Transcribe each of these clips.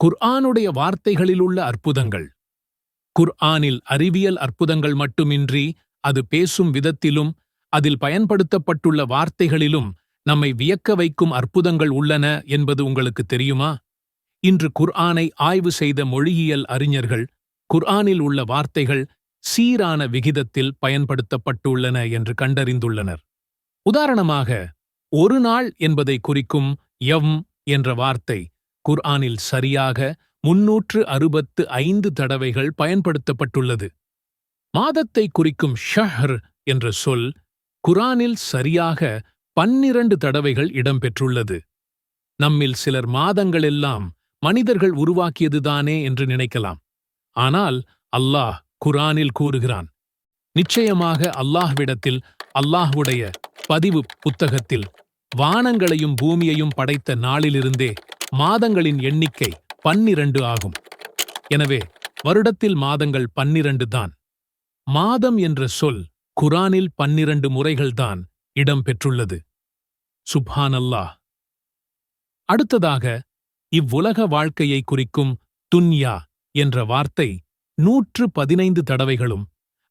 குர்ஆனுடைய வார்த்தைகளிலுள்ள அற்புதங்கள். குர்ஆனில் அறிவியல் அற்புதங்கள் மட்டுமின்றி அது பேசும் விதத்திலும் அதில் பயன்படுத்தப்பட்டுள்ள வார்த்தைகளிலும் நம்மை வியக்க வைக்கும் அற்புதங்கள் உள்ளன என்பது உங்களுக்கு தெரியுமா? இன்று குர்ஆனை ஆய்வு செய்த மொழியியல் அறிஞர்கள் குர்ஆனில் உள்ள வார்த்தைகள் சீரான விகிதத்தில் பயன்படுத்தப்பட்டுள்ளன என்று கண்டறிந்துள்ளனர். உதாரணமாக, ஒரு நாள் என்பதை குறிக்கும் யவ்ம் என்ற வார்த்தை குர்ஆனில் சரியாக 365 தடவைகள் பயன்படுத்தப்பட்டுள்ளது. மாதத்தை குறிக்கும் ஷஹ்ர் என்ற சொல் குர்ஆனில் சரியாக 12 தடவைகள் இடம்பெற்றுள்ளது. நம்மில் சிலர் மாதங்களெல்லாம் மனிதர்கள் உருவாக்கியதுதானே என்று நினைக்கலாம். ஆனால் அல்லாஹ் குர்ஆனில் கூறுகிறான், நிச்சயமாக அல்லாஹ்விடத்தில், அல்லாஹ்வுடைய பதிவு புத்தகத்தில் வானங்களையும் பூமியையும் படைத்த நாளிலிருந்தே மாதங்களின் எண்ணிக்கை 12 ஆகும். எனவே வருடத்தில் மாதங்கள் 12 தான். மாதம் என்ற சொல் குர்ஆனில் 12 முறைகள்தான் இடம்பெற்றுள்ளது. சுப்ஹானல்லாஹ். அடுத்ததாக, இவ்வுலக வாழ்க்கையை குறிக்கும் துன்யா என்ற வார்த்தை 115 தடவைகளும்,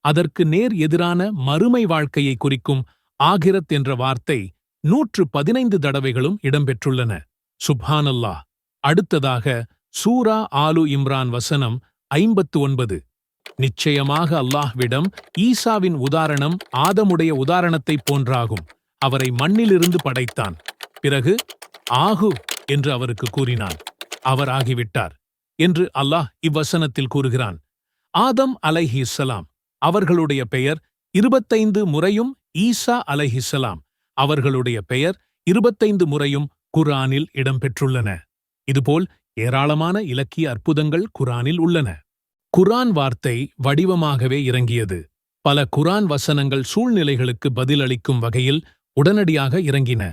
அதற்கு நேர் எதிரான மறுமை வாழ்க்கையை குறிக்கும் ஆகிரத் என்ற வார்த்தை 115 தடவைகளும் இடம்பெற்றுள்ளன. சுப்ஹானல்லாஹ். அடுத்ததாக, சூரா ஆலு இம்ரான் வசனம் 59. நிச்சயமாக அல்லாஹ்விடம் ஈசாவின் உதாரணம் ஆதமுடைய உதாரணத்தைப் போன்றாகும். அவரை மண்ணிலிருந்து படைத்தான். பிறகு ஆகு என்று அவருக்கு கூறினான். அவர் ஆகிவிட்டார் என்று அல்லாஹ் இவ்வசனத்தில் கூறுகிறான். ஆதம் அலைஹிஸ்ஸலாம் அவர்களுடைய பெயர் 25 முறையும், ஈசா அலைஹிஸ்ஸலாம் அவர்களுடைய பெயர் 25 முறையும் குர்ஆனில் இடம்பெற்றுள்ளன. இதுபோல் ஏராளமான இலக்கிய அற்புதங்கள் குர்ஆனில் உள்ளன. குர்ஆன் வார்த்தை வடிவமாகவே இறங்கியது. பல குர்ஆன் வசனங்கள் சூழ்நிலைகளுக்கு பதிலளிக்கும் வகையில் உடனடியாக இறங்கின.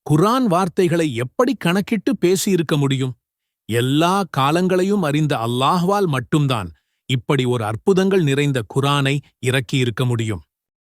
குர்ஆன் வார்த்தைகளை எப்படி கணக்கிட்டு பேசியிருக்க முடியும்? எல்லா காலங்களையும் அறிந்த அல்லாஹ்வால் மட்டும்தான் இப்படி ஒரு அற்புதங்கள் நிறைந்த குர்ஆனை இறக்கியிருக்க முடியும்.